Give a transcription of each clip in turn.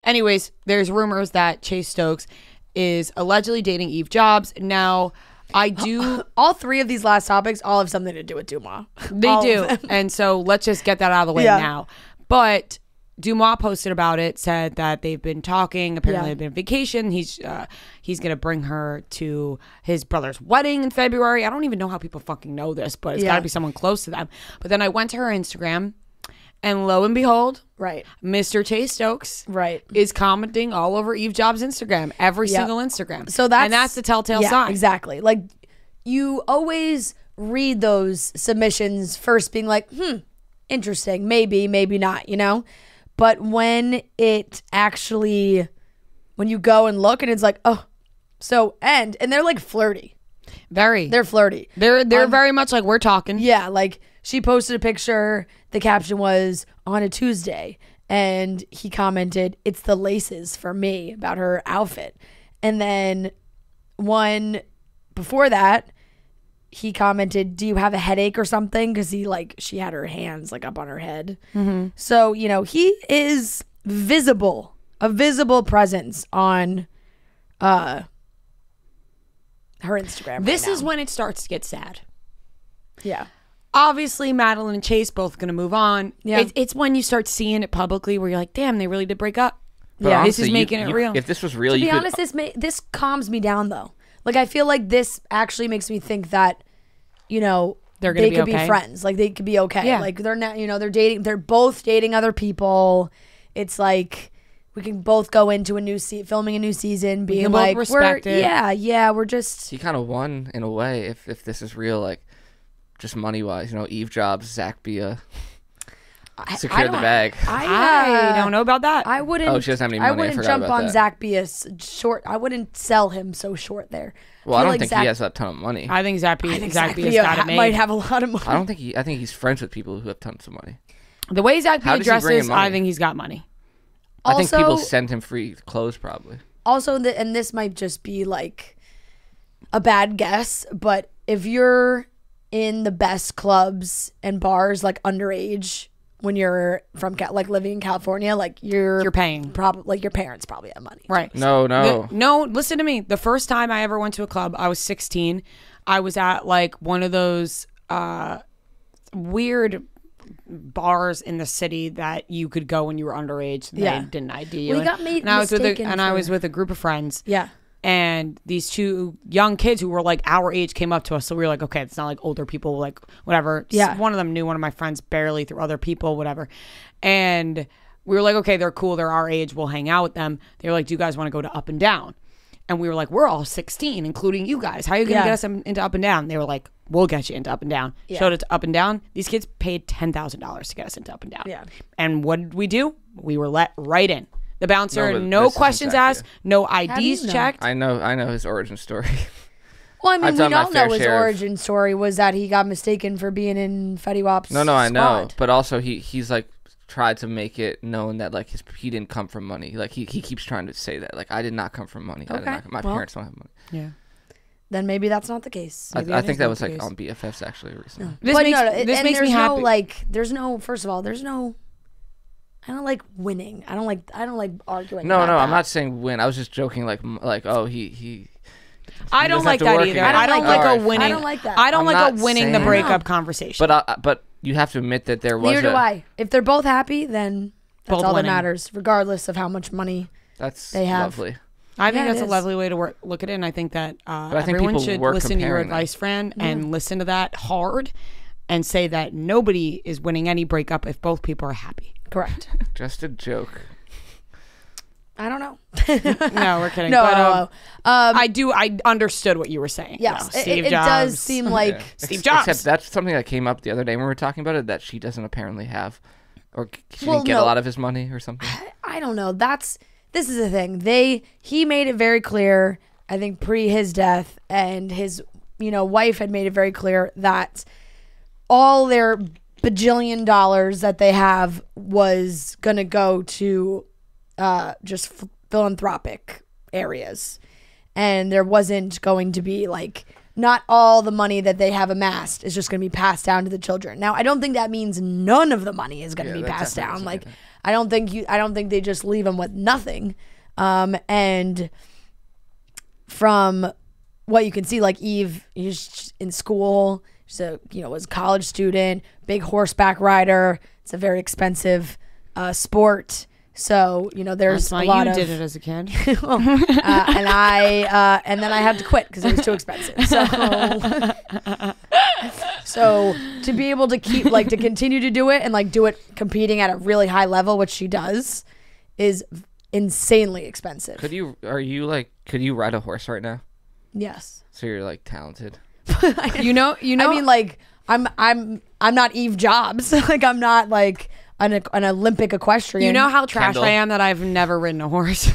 Anyways, there's rumors that Chase Stokes is allegedly dating Eve Jobs. Now, I do... All three of these last topics all have something to do with Dumas. They do. And so let's just get that out of the way now. But Dumas posted about it, said that they've been talking. Apparently they've been on vacation. He's going to bring her to his brother's wedding in February. I don't even know how people fucking know this, but it's got to be someone close to them. But then I went to her Instagram, and lo and behold, Mr. Chase Stokes is commenting all over Eve Jobs' Instagram, every single Instagram. And that's the telltale sign. Exactly. Like, you always read those submissions first being like, interesting, maybe not, you know? But when it actually, when you go and look and it's like, oh, so, and they're like flirty. They're flirty. They're very much like, we're talking. Yeah, like she posted a picture. The caption was on a Tuesday. And he commented, it's the laces for me, about her outfit. And then one before that, he commented, do you have a headache or something? Because she had her hands like up on her head. Mm-hmm. So, you know, he is a visible presence on her Instagram. This is when it starts to get sad. Yeah. Obviously, Madeline and Chase both going to move on. Yeah. It's when you start seeing it publicly where you're like, damn, they really did break up. But yeah, honestly, this is making it real. If this was real, to be honest, this calms me down though. Like, I feel like this actually makes me think that, you know, they could be friends. Like, they could be okay. Yeah. Like, they're not, you know, they're dating. They're both dating other people. It's like we can both go into filming a new season, being like, we're just. He kind of won in a way. If this is real, like, just money wise, you know, Eve Jobs, Zach Bia. Secure the bag. I don't know about that. I wouldn't. Oh, she doesn't have any money. I wouldn't jump on Zach Bia's short. I wouldn't sell him so short there. Well, I don't think he has a ton of money. I think Zach Bia's got it made. Might have a lot of money. I think he's friends with people who have tons of money. The way Zach Bia dresses, I think he's got money. I think people send him free clothes probably. Also, and this might just be like a bad guess, but if you're in the best clubs and bars, like underage, when you're from living in California, like you're paying, probably like your parents probably have money, right? No. Listen to me. The first time I ever went to a club, I was 16. I was at like one of those weird bars in the city that you could go when you were underage. They didn't ID you. We got made and I was with a group of friends. Yeah. And these two young kids who were like our age came up to us. So we were like, okay, it's not like older people, like whatever. Yeah. One of them knew one of my friends barely through other people, whatever. And we were like, okay, they're cool. They're our age. We'll hang out with them. They were like, do you guys want to go to Up and Down? And we were like, we're all 16, including you guys. How are you going to get us into Up and Down? They were like, we'll get you into Up and Down. Yeah. Showed it to Up and Down. These kids paid $10,000 to get us into Up and Down. Yeah. And what did we do? We were let right in. The bouncer, no questions asked, no IDs checked. I know his origin story. Well, I mean, we all know his origin story was that he got mistaken for being in Fetty Wap's No, I know. squad. But also he's like tried to make it known that like he didn't come from money. Like he keeps trying to say that. Like, I did not come from money. Okay. My parents don't have money. Yeah. Then maybe that's not the case. I think that was like on BFFs actually recently. No. This makes me happy. First of all, there's no. I don't like winning. I don't like arguing. No, I'm not saying win. I was just joking. Like oh he. I don't like that either. I don't like a winning. I don't like that. I don't like a winning the breakup conversation. But you have to admit that there was. Neither do I. If they're both happy, then that's both all winning. that matters, regardless of how much money they have. Lovely. I think that's a lovely way to look at it, and I think that everyone should listen to your advice, friend, and listen to that hard, and say that nobody is winning any breakup if both people are happy. Correct. Just a joke. I don't know. No, we're kidding. No, but, I understood what you were saying. Yes, Steve Jobs. It does seem like Steve Jobs. Except that's something that came up the other day when we were talking about it, that she doesn't apparently have, or she didn't get a lot of his money or something. I don't know. This is the thing. He made it very clear, I think, pre his death, and his wife had made it very clear that all their bajillion dollars that they have was gonna go to just philanthropic areas, and there wasn't going to be like, not all the money that they have amassed is just going to be passed down to the children. Now, I don't think that means none of the money is going to be passed down. Like, I don't think they just leave him with nothing. And from what you can see, like Eve, he's in school. She's was a college student, big horseback rider. It's a very expensive sport. So, there's a lot you of... did it as a kid. and then I had to quit because it was too expensive. So to be able to to continue to do it and do it competing at a really high level, which she does, is insanely expensive. Could you ride a horse right now? Yes. So you're talented. you know. I mean, I'm not Eve Jobs. I'm not an Olympic equestrian. You know how trash Kendall. I am that I've never ridden a horse.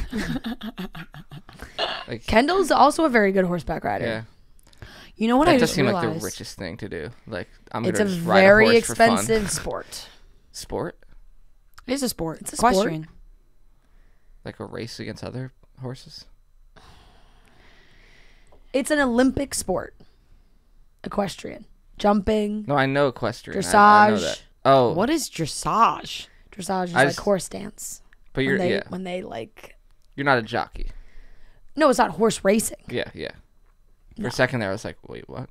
Kendall's also a very good horseback rider. Yeah. You know what That I does just seem realized? like the richest thing to do. I'm It's gonna a just ride very a horse for fun. expensive sport. Sport? It is a sport. It's a sport. Equestrian. Like a race against other horses? It's an Olympic sport. Equestrian. Jumping. No, I know equestrian. Dressage. I know that. Oh. What is dressage? Dressage is like horse dance. But you're when they you're not a jockey. No, it's not horse racing. Yeah. For a second there, I was like, wait, what?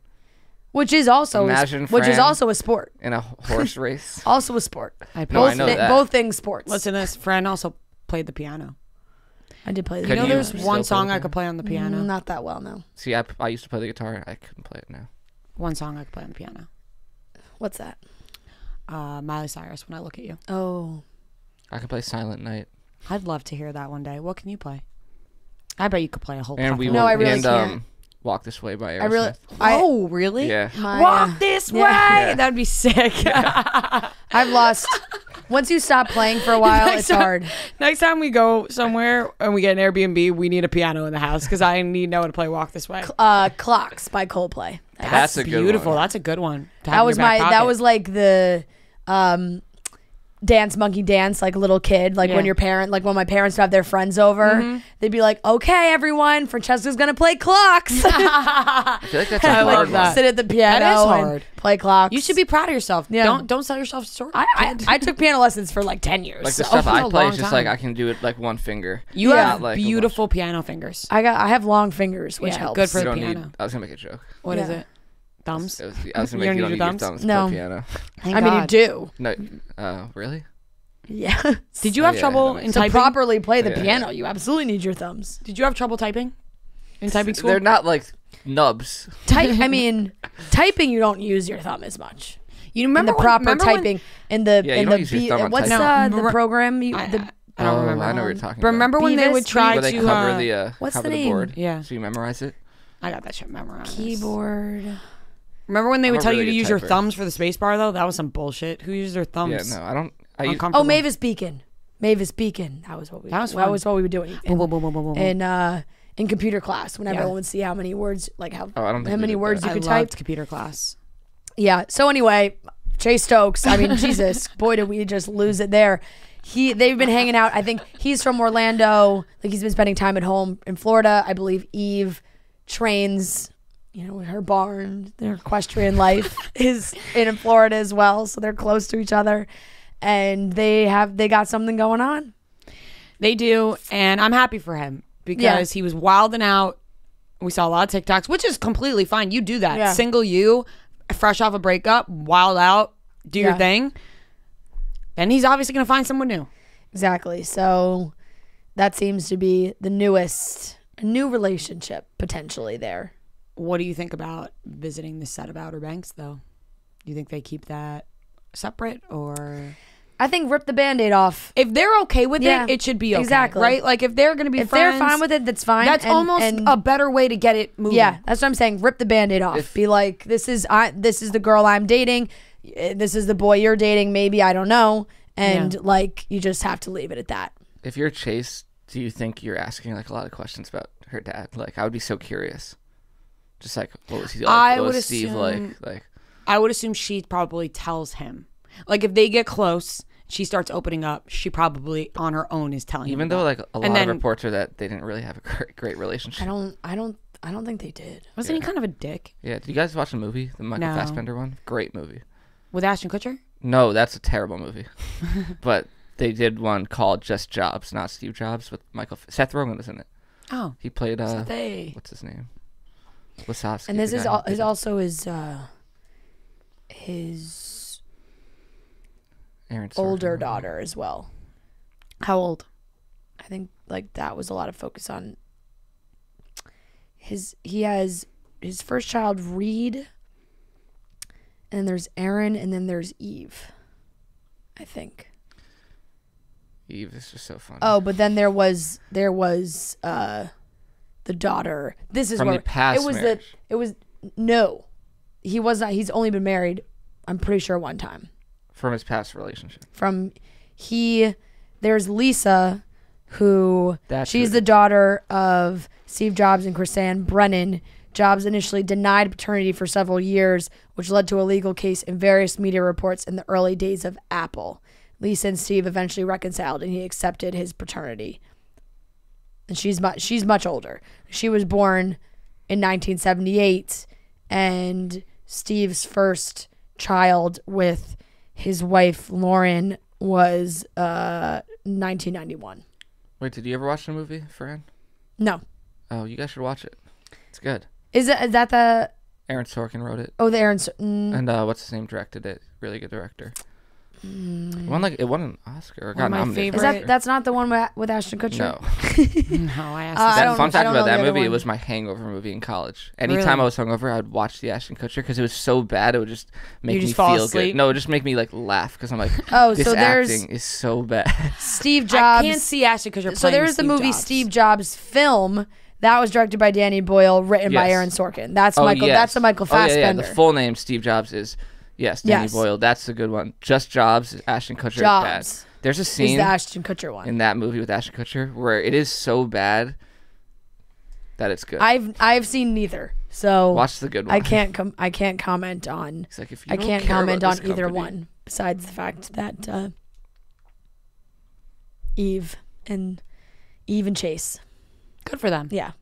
Which is also Imagine which is Fran also a sport. In a horse race? Also a sport. I know that. Both things sports. Listen to this. Fran also played the piano. I did play the Could piano. you There's still one play song the I could play on the piano. Not that well, no. See, I used to play the guitar. I couldn't play it now. One song I could play on the piano. What's that? Miley Cyrus, When I Look at You. Oh. I could play Silent Night. I'd love to hear that one day. What can you play? I bet you could play a whole. And fucking- I really can't. Walk This Way by Aerosmith. Oh, really? Yeah. Walk this way. Yeah. That'd be sick. I've lost. Once you stop playing for a while, it's hard. Next time we go somewhere and we get an Airbnb, we need a piano in the house because I need Noah to play Walk This Way. Clocks by Coldplay. That's a good beautiful. one. That's a good one. That was like the dance monkey dance, like a little kid, when when my parents would have their friends over, they'd be like, okay everyone, Francesca's gonna play clocks. I feel like that's a hard one. Sit at the piano That is hard. and play clocks. You should be proud of yourself. Yeah. Don't sell yourself short. I took piano lessons for 10 years. Like the so. stuff I a play long is just time. I can do it one finger. You Yeah. have Like a beautiful piano fingers. I have long fingers, which Yeah, helps. good for You the don't piano. need. I was gonna make a joke. What is Yeah. it? Thumbs? I was You gonna don't make you need don't your need your thumbs? thumbs to No. play piano. Thank I mean, you God. do. No. Really? Yeah. Did you have Yeah, trouble that in makes To typing? properly play the Yeah. piano, you absolutely need your thumbs. Did you have trouble typing in typing school? They're not like nubs. Typing, you don't use your thumb as much. You remember In the proper remember when- typing in the Yeah, you don't use your thumb on what's typing. the program I don't remember. I know what you're talking Remember when they Beavis? would try about. Where they to cover the what's cover the the name? board. Yeah. So you memorize it. I got that shit memorized. keyboard. Remember when they I'm would a tell really you to good use your typer. thumbs for the space bar though? That was some bullshit. Who uses their thumbs? Yeah. No, I don't. I use, Uncomfortable. Oh, Mavis Beacon. That was what we. That was That fun. was what we were doing. Boom, boom, boom, boom, boom, boom. In computer class, when Yeah. everyone would see how many words, I don't think how we many did words that. you I could loved type. computer class. Yeah. So anyway, Chase Stokes. I mean, Jesus, boy, did we just lose it there. They've been hanging out. I think he's from Orlando. He's been spending time at home in Florida. I believe Eve trains, in her barn. Their equestrian life is in Florida as well, so they're close to each other, and they got something going on. They do, and I'm happy for him because he was wilding out. We saw a lot of TikToks, which is completely fine. You do that. Yeah. Single you, fresh off a breakup, wild out, do your Yeah. thing. Then he's obviously going to find someone new. Exactly. So that seems to be the new relationship potentially there. What do you think about visiting the set of Outer Banks, though? Do you think they keep that separate, or I think rip the Band-Aid off. if they're okay with Yeah, it, it should be okay, exactly. right? Like if they're going to be If friends, they're fine with it, that's fine. that's almost a better way to get it moving. yeah. That's what I'm saying. Rip the Band-Aid off. Be like, this is the girl I'm dating. This is the boy you're dating. Maybe, I don't know. And you just have to leave it at that. If you're Chase, do you think you're asking a lot of questions about her dad? I would be so curious. Just what was he like? I What would was Steve assume- like? I would assume she probably tells him. Like if they get close, she starts opening up. She probably on her own is telling him. Even though that. a lot of reports are that they didn't really have a great relationship. I don't think they did. Wasn't he kind of a dick Yeah. Did you guys watch the movie, the Michael No. Fassbender one? Great movie. with Ashton Kutcher? No, that's a terrible movie. But they did one called Just Jobs, not Steve Jobs, with Seth Rogen was in it. Oh, he played they. What's his name? Wasowski. And this is also his Aaron Sorkin. older daughter as well. How old? I think like that was a lot of focus on he has his first child, Reed, and then there's Aaron, and then there's Eve, I think. Eve is just so funny. Oh, but then there was the daughter. This is from where the past marriage. No, he was not. He's only been married, I'm pretty sure, one time. From his past relationship. There's Lisa, who she's the daughter of Steve Jobs and Chrisanne Brennan. Jobs initially denied paternity for several years, which led to a legal case and various media reports in the early days of Apple. Lisa and Steve eventually reconciled, and he accepted his paternity. And she's much older. She was born in 1978, and Steve's first child with his wife Lauren was 1991. Wait, did you ever watch the movie, Fran? No. Oh, you guys should watch it. It's good. Is that the... Aaron Sorkin wrote it. Oh, the Aaron... And what's his name directed it? Really good director. It won an Oscar. Or got my nominated. favorite- That's not the one with Ashton Kutcher? No. No, I asked. Fun fact I don't about know that the other movie, it one. was my hangover movie in college. Anytime Really? I was hungover, I'd watch the Ashton Kutcher because it was so bad. It would just make You me just fall feel asleep? good. No, it would just make me like laugh because I'm like, Oh, this so there's acting is so bad. Steve Jobs. I can't see Ashton because you're So playing there's the Steve movie Jobs. Steve Jobs film that was directed by Danny Boyle, written by Yes. Aaron Sorkin. That's Oh, Michael. yes. That's the Michael Fassbender. The full name Steve Jobs is Danny Yes. Boyle. That's the good one. Just Jobs, Ashton Kutcher. Jobs. Bad. There's a Is scene the Ashton Kutcher one. in that movie with Ashton Kutcher where it is so bad that it's good. I've seen neither, so Watch the good one. I can't comment on. It's like, if you I don't can't care comment about on this either company- one besides the fact that Eve and Chase. Good for them. Yeah.